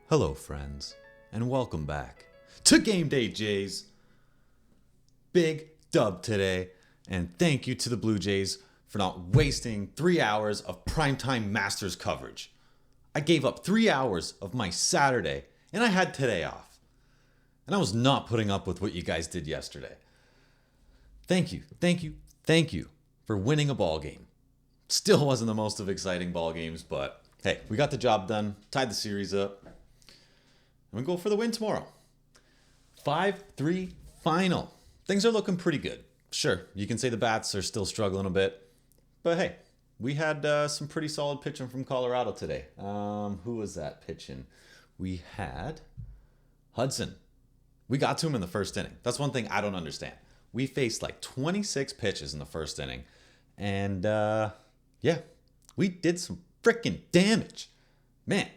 Hello, friends, and welcome back to Game Day Jays. Big dub today, and thank you to the Blue Jays for not wasting 3 hours of primetime Masters coverage. I gave up 3 hours of my Saturday, and I had today off. And I was not putting up with what you guys did yesterday. Thank you for winning a ball game. Still wasn't the most of exciting ball games, but hey, we got the job done, tied the series up. And we go for the win tomorrow. 5-3 final. Things are looking pretty good. Sure, you can say the bats are still struggling a bit. But hey, we had some pretty solid pitching from Colorado today. Who was that pitching? We had Hudson. We got to him in the first inning. That's one thing I don't understand. We faced like 26 pitches in the first inning. And yeah, we did some freaking damage. Man.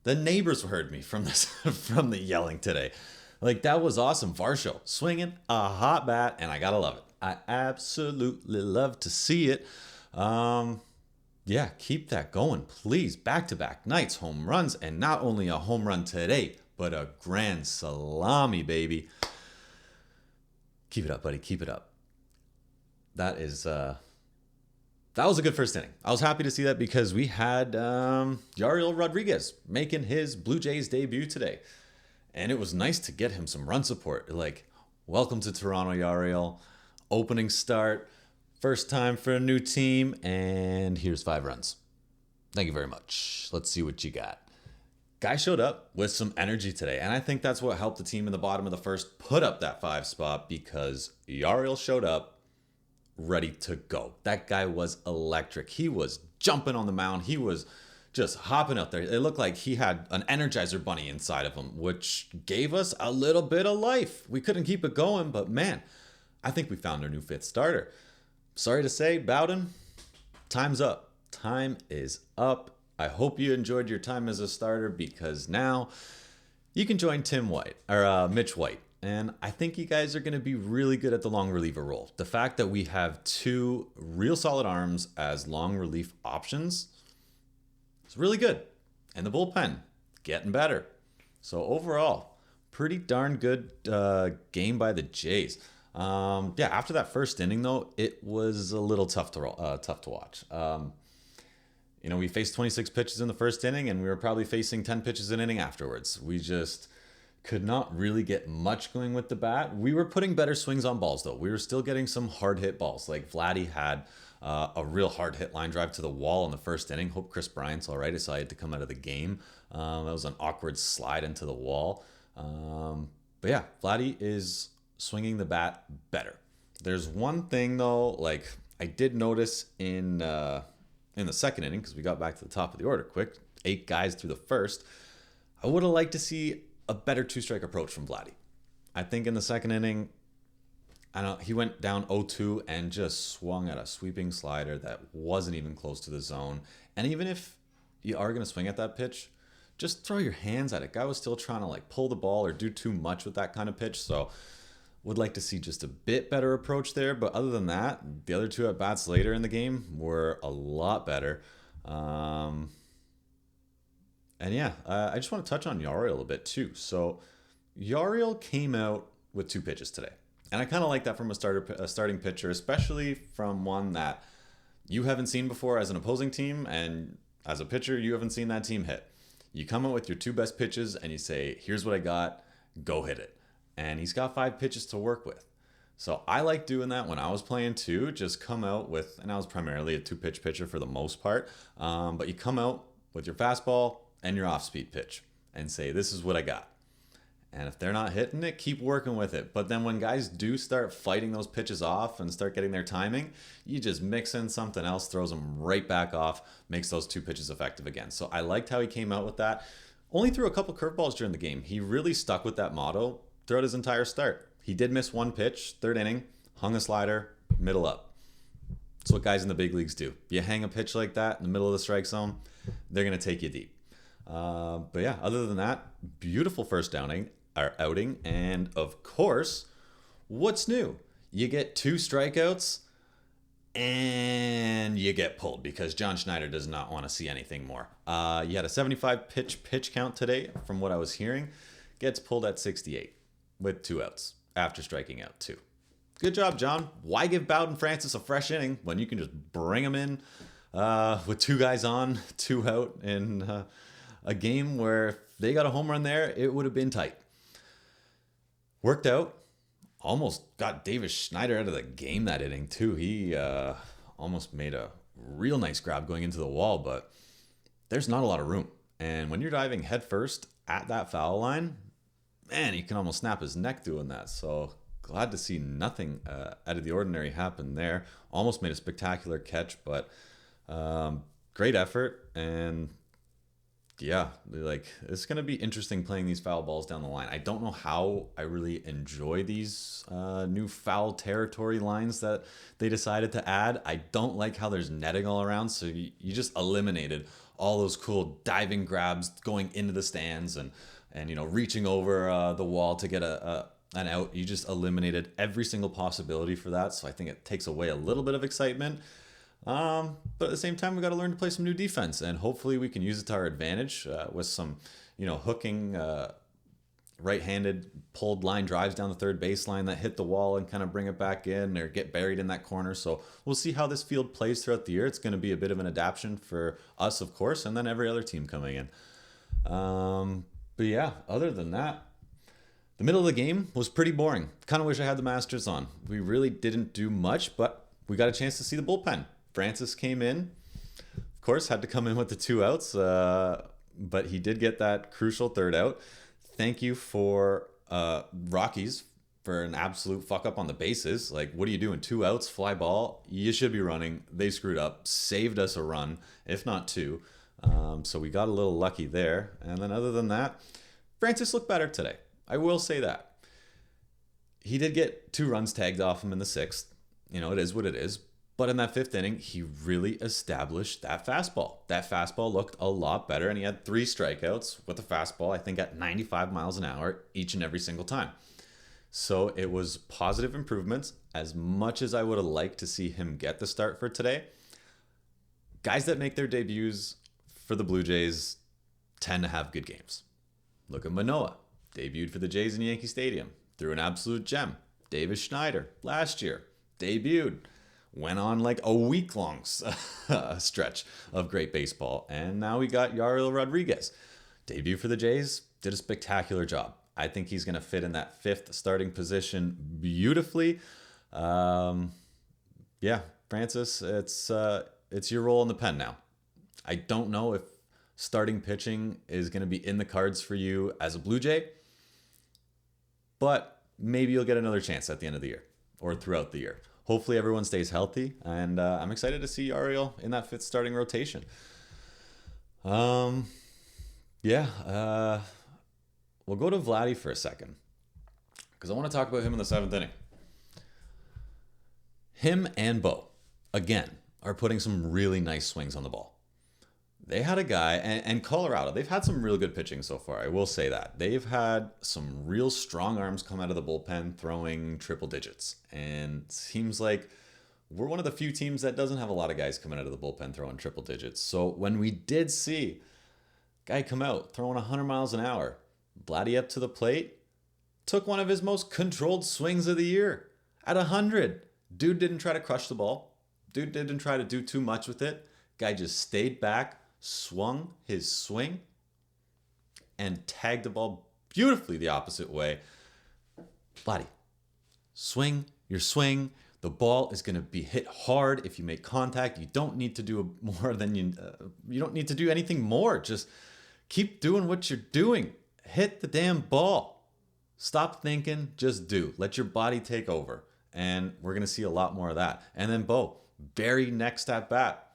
The neighbors heard me from this from the yelling today. Like, that was awesome. Varsho swinging a hot bat, and I gotta love it. I absolutely love to see it. Yeah, keep that going, please. Back-to-back nights, home runs, and not only a home run today, but a grand salami, baby. Keep it up, buddy. Keep it up. That was a good first inning. I was happy to see that because we had Yariel Rodriguez making his Blue Jays debut today. And it was nice to get him some run support. Like, welcome to Toronto, Yariel. Opening start. First time for a new team. And here's 5 runs. Thank you very much. Let's see what you got. Guy showed up with some energy today. And I think that's what helped the team in the bottom of the first put up that 5 spot because Yariel showed up ready to go. That guy was electric. He was jumping on the mound. He was just hopping out there. It looked like he had an Energizer bunny inside of him, which gave us a little bit of life. We couldn't keep it going, but man, I think we found our new 5th starter. Sorry to say, Bowden, time's up. Time is up. I hope you enjoyed your time as a starter because now you can join Mitch White. And I think you guys are going to be really good at the long reliever role. The fact that we have 2 real solid arms as long relief options is really good. And the bullpen, getting better. So overall, pretty darn good game by the Jays. After that first inning, though, it was a little tough to watch. We faced 26 pitches in the first inning, and we were probably facing 10 pitches an inning afterwards. We just could not really get much going with the bat. We were putting better swings on balls, though. We were still getting some hard hit balls. Like Vladdy had a real hard hit line drive to the wall in the first inning. Hope Chris Bryant's all right. I saw he had to come out of the game. That was an awkward slide into the wall. But yeah, Vladdy is swinging the bat better. There's one thing, though, like I did notice in the second inning, because we got back to the top of the order quick, 8 guys through the first. I would have liked to see a better 2-strike approach from Vladdy. I think in the second inning, he went down 0-2 and just swung at a sweeping slider that wasn't even close to the zone. And even if you are going to swing at that pitch, just throw your hands at it. Guy was still trying to pull the ball or do too much with that kind of pitch. So would like to see just a bit better approach there. But other than that, the other 2 at-bats later in the game were a lot better. And yeah, I just want to touch on Yariel a bit too. So Yariel came out with 2 pitches today. And I kind of like that from a starting pitcher, especially from one that you haven't seen before as an opposing team. And as a pitcher, you haven't seen that team hit. You come out with your 2 best pitches and you say, here's what I got, go hit it. And he's got 5 pitches to work with. So I like doing that when I was playing too. Just come out with, and I was primarily a 2-pitch pitcher for the most part. But you come out with your fastball and your off-speed pitch and say, this is what I got. And if they're not hitting it, keep working with it. But then when guys do start fighting those pitches off and start getting their timing, you just mix in something else, throws them right back off, makes those 2 pitches effective again. So I liked how he came out with that. Only threw a couple curveballs during the game. He really stuck with that motto throughout his entire start. He did miss 1 pitch, 3rd inning, hung a slider, middle up. That's what guys in the big leagues do. You hang a pitch like that in the middle of the strike zone, they're going to take you deep. But yeah, other than that, beautiful first outing. And of course, what's new? You get 2 strikeouts and you get pulled because John Schneider does not want to see anything more. You had a 75 pitch count today, from what I was hearing. Gets pulled at 68 with 2 outs after striking out 2. Good job, John. Why give Bowden Francis a fresh inning when you can just bring him in with 2 guys on, 2 out in a game where if they got a home run there, it would have been tight. Worked out. Almost got Davis Schneider out of the game that inning too. He almost made a real nice grab going into the wall, but there's not a lot of room. And when you're diving headfirst at that foul line, man, he can almost snap his neck doing that. So glad to see nothing out of the ordinary happen there. Almost made a spectacular catch, but great effort. And yeah, like it's going to be interesting playing these foul balls down the line. I don't know how I really enjoy these new foul territory lines that they decided to add. I don't like how there's netting all around, so you just eliminated all those cool diving grabs going into the stands and reaching over the wall to get an out. You just eliminated every single possibility for that, so I think it takes away a little bit of excitement. But at the same time, we got to learn to play some new defense, and hopefully we can use it to our advantage with some, hooking right-handed pulled line drives down the third baseline that hit the wall and kind of bring it back in or get buried in that corner. So we'll see how this field plays throughout the year. It's going to be a bit of an adaptation for us, of course, and then every other team coming in. But yeah, other than that, the middle of the game was pretty boring. Kind of wish I had the Masters on. We really didn't do much, but we got a chance to see the bullpen. Francis came in, of course, had to come in with the 2 outs, but he did get that crucial 3rd out. Thank you for Rockies for an absolute fuck up on the bases. Like, what are you doing? 2 outs, fly ball. You should be running. They screwed up, saved us a run, if not 2. So we got a little lucky there. And then other than that, Francis looked better today. I will say that. He did get 2 runs tagged off him in the 6th. It is what it is. But in that 5th inning, he really established that fastball. That fastball looked a lot better, and he had 3 strikeouts with the fastball, I think at 95 miles an hour each and every single time. So it was positive improvements. As much as I would have liked to see him get the start for today, guys that make their debuts for the Blue Jays tend to have good games. Look at Manoah, debuted for the Jays in Yankee Stadium, threw an absolute gem. Davis Schneider, last year, debuted. Went on like a week-long stretch of great baseball. And now we got Yariel Rodriguez. Debut for the Jays, did a spectacular job. I think he's going to fit in that 5th starting position beautifully. Yeah, Francis, it's your role in the pen now. I don't know if starting pitching is going to be in the cards for you as a Blue Jay, but maybe you'll get another chance at the end of the year or throughout the year. Hopefully everyone stays healthy, and I'm excited to see Yariel in that 5th starting rotation. We'll go to Vladdy for a second, because I want to talk about him in the 7th inning. Him and Bo, again, are putting some really nice swings on the ball. They had a guy, and Colorado, they've had some real good pitching so far, I will say that. They've had some real strong arms come out of the bullpen throwing triple digits. And it seems like we're one of the few teams that doesn't have a lot of guys coming out of the bullpen throwing triple digits. So when we did see a guy come out throwing 100 miles an hour, Vladdy up to the plate, took one of his most controlled swings of the year at 100. Dude didn't try to crush the ball. Dude didn't try to do too much with it. Guy just stayed back, swung his swing, and tagged the ball beautifully the opposite way. Vladdy, swing your swing. The ball is going to be hit hard if you make contact. You don't need to do more than you don't need to do anything more. Just keep doing what you're doing. Hit the damn ball. Stop thinking, just do. Let your body take over. And we're going to see a lot more of that. And then Bo, very next at bat.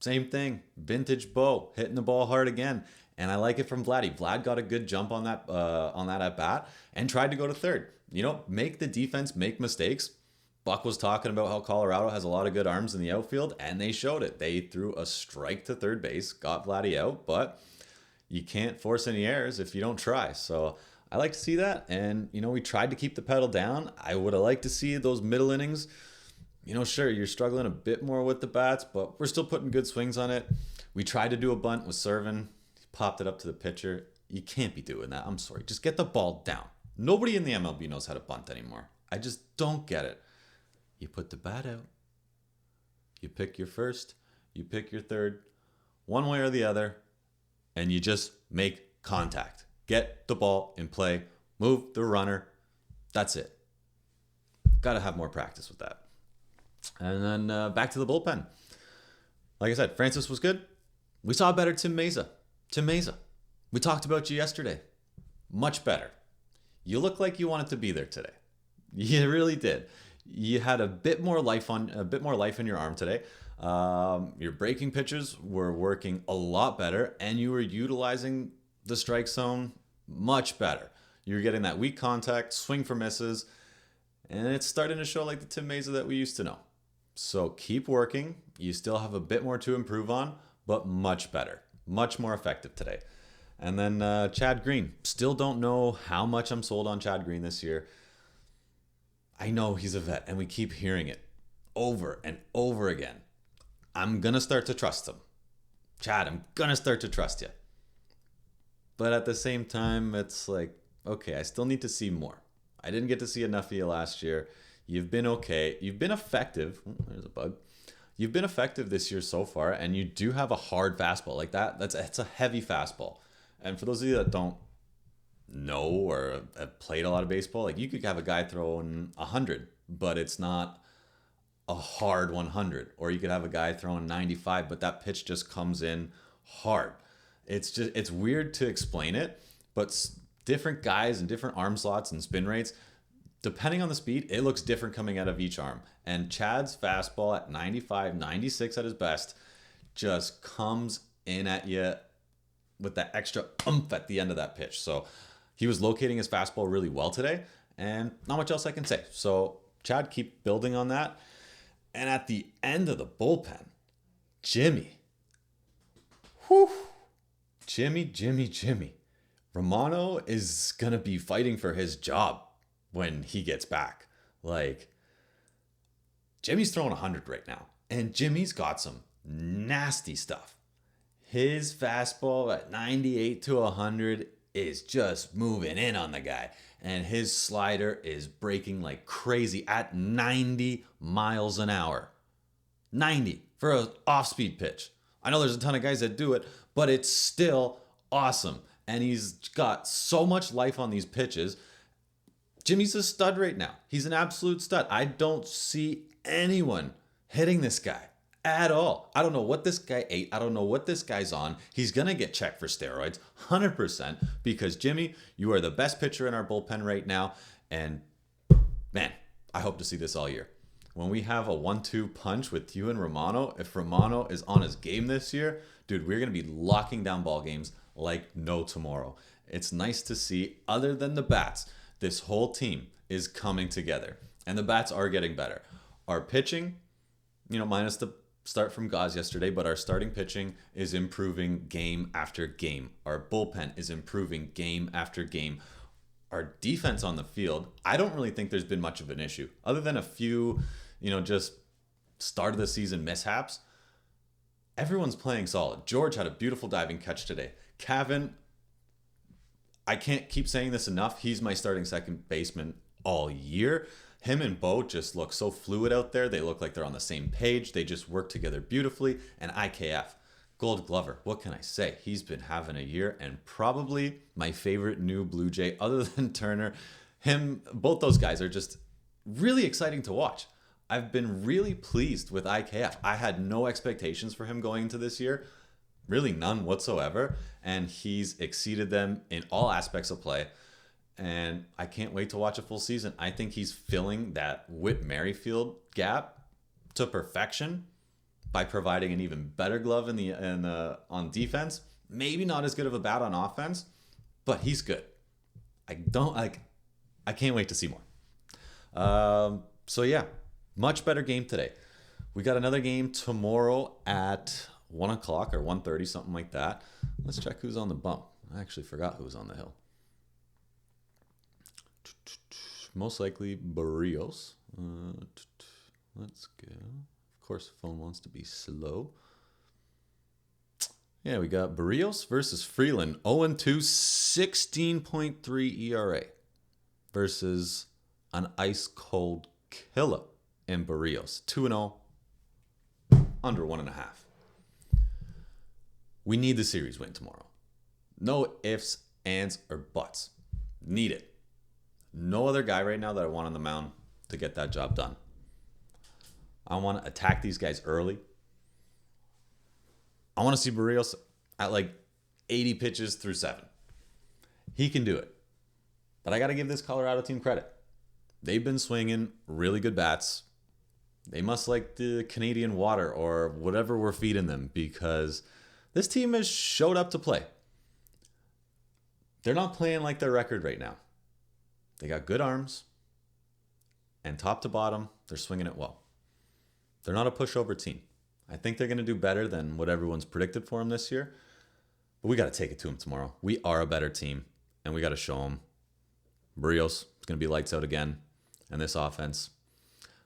Same thing, vintage Bo, hitting the ball hard again. And I like it from Vladdy. Vlad got a good jump on that at bat and tried to go to third. Make the defense make mistakes. Buck was talking about how Colorado has a lot of good arms in the outfield, and they showed it. They threw a strike to third base, got Vladdy out, but you can't force any errors if you don't try. So I like to see that. And, we tried to keep the pedal down. I would have liked to see those middle innings Sure, you're struggling a bit more with the bats, but we're still putting good swings on it. We tried to do a bunt with Servin. He popped it up to the pitcher. You can't be doing that. I'm sorry. Just get the ball down. Nobody in the MLB knows how to bunt anymore. I just don't get it. You put the bat out. You pick your first. You pick your third. One way or the other. And you just make contact. Get the ball in play. Move the runner. That's it. Got to have more practice with that. And then back to the bullpen. Like I said, Francis was good. We saw a better Tim Mesa. Tim Mesa. We talked about you yesterday. Much better. You look like you wanted to be there today. You really did. You had a bit more life in your arm today. Your breaking pitches were working a lot better, and you were utilizing the strike zone much better. You were getting that weak contact, swing for misses, and it's starting to show like the Tim Mesa that we used to know. So keep working. You still have a bit more to improve on, but much better, much more effective today. And then Chad Green. Still don't know how much I'm sold on Chad Green this year. I know he's a vet, and we keep hearing it over and over again. I'm going to start to trust him. Chad, I'm going to start to trust you. But at the same time, it's like, okay, I still need to see more. I didn't get to see enough of you last year. You've been okay. You've been effective. There's a bug. You've been effective this year so far, and you do have a hard fastball. Like it's a heavy fastball. And for those of you that don't know or have played a lot of baseball, like you could have a guy throwing 100, but it's not a hard 100. Or you could have a guy throwing 95, but that pitch just comes in hard. It's weird to explain it, but different guys and different arm slots and spin rates, depending on the speed, it looks different coming out of each arm. And Chad's fastball at 95, 96 at his best just comes in at you with that extra oomph at the end of that pitch. So he was locating his fastball really well today, and not much else I can say. So Chad, keep building on that. And at the end of the bullpen, Jimmy. Whew. Jimmy. Romano is going to be fighting for his job when he gets back. Like, Jimmy's throwing 100 right now, and Jimmy's got some nasty stuff. His fastball at 98 to 100 is just moving in on the guy, and his slider is breaking like crazy at 90 miles an hour. 90 for an off-speed pitch. I know there's a ton of guys that do it, but it's still awesome. And he's got so much life on these pitches. Jimmy's a stud right now. He's an absolute stud. I don't see anyone hitting this guy at all. I don't know what this guy ate. I don't know what this guy's on. He's going to get checked for steroids, 100%, because Jimmy, you are the best pitcher in our bullpen right now. And man, I hope to see this all year. When we have a 1-2 punch with you and Romano, if Romano is on his game this year, dude, we're going to be locking down ball games like no tomorrow. It's nice to see, other than the bats, this whole team is coming together, and the bats are getting better. Our pitching, minus the start from Gaz yesterday, but our starting pitching is improving game after game. Our bullpen is improving game after game. Our defense on the field, I don't really think there's been much of an issue, other than a few, just start of the season mishaps. Everyone's playing solid. George had a beautiful diving catch today. Cavan, I can't keep saying this enough. He's my starting second baseman all year. Him and Bo just look so fluid out there. They look like they're on the same page. They just work together beautifully. And IKF, Gold Glover, what can I say? He's been having a year, and probably my favorite new Blue Jay other than Turner. Both those guys are just really exciting to watch. I've been really pleased with IKF. I had no expectations for him going into this year. Really none whatsoever. And he's exceeded them in all aspects of play. And I can't wait to watch a full season. I think he's filling that Whit Merrifield gap to perfection by providing an even better glove on defense. Maybe not as good of a bat on offense, but he's good. I can't wait to see more. So yeah, much better game today. We got another game tomorrow at 1 o'clock or 1:30, something like that. Let's check who's on the bump. I actually forgot who was on the hill. Most likely Barrios. Let's go. Of course, the phone wants to be slow. Yeah, we got Barrios versus Freeland. 0-2, 16.3 ERA. Versus an ice-cold killer in Barrios. 2-0, under 1.5. We need the series win tomorrow. No ifs, ands, or buts. Need it. No other guy right now that I want on the mound to get that job done. I want to attack these guys early. I want to see Barrios at like 80 pitches through 7. He can do it. But I got to give this Colorado team credit. They've been swinging really good bats. They must like the Canadian water or whatever we're feeding them, because this team has showed up to play. They're not playing like their record right now. They got good arms. And top to bottom, they're swinging it well. They're not a pushover team. I think they're going to do better than what everyone's predicted for them this year. But we got to take it to them tomorrow. We are a better team, and we got to show them. Barrios is going to be lights out again. And this offense,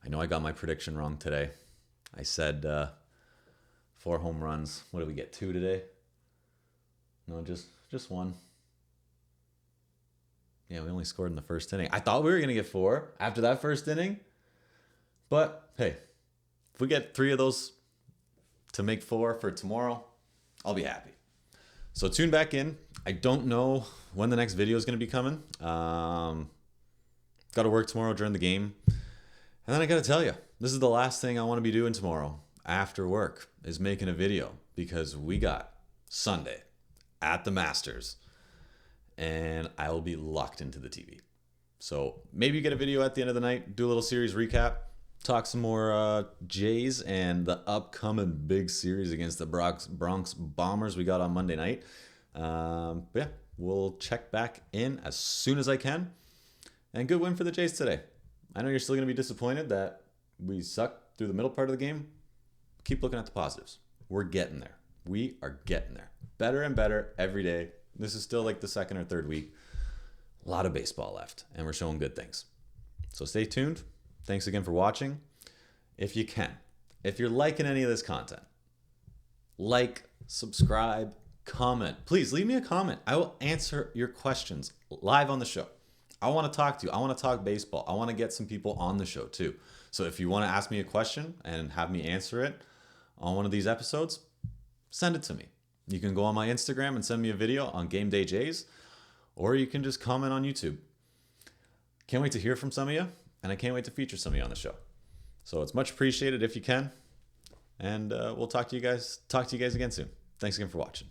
I know I got my prediction wrong today. I said 4 home runs. What did we get, 2 today? No, just 1. Yeah, we only scored in the first inning. I thought we were going to get 4 after that first inning. But, hey, if we get 3 of those to make 4 for tomorrow, I'll be happy. So tune back in. I don't know when the next video is going to be coming. Got to work tomorrow during the game. And then I got to tell you, this is the last thing I want to be doing tomorrow after work is making a video, because we got Sunday at the Masters and I will be locked into the TV. So maybe you get a video at the end of the night, do a little series recap, talk some more Jays and the upcoming big series against the Bronx Bombers we got on Monday night. But yeah, we'll check back in as soon as I can. And good win for the Jays today. I know you're still going to be disappointed that we sucked through the middle part of the game. Keep looking at the positives. We're getting there. We are getting there. Better and better every day. This is still like the second or third week. A lot of baseball left, and we're showing good things. So stay tuned. Thanks again for watching. If you can, if you're liking any of this content, like, subscribe, comment. Please leave me a comment. I will answer your questions live on the show. I want to talk to you. I want to talk baseball. I want to get some people on the show too. So if you want to ask me a question and have me answer it on one of these episodes, send it to me. You can go on my Instagram and send me a video on Game Day Jays, or you can just comment on YouTube. Can't wait to hear from some of you, and I can't wait to feature some of you on the show. So it's much appreciated if you can, and we'll talk to you guys again soon. Thanks again for watching.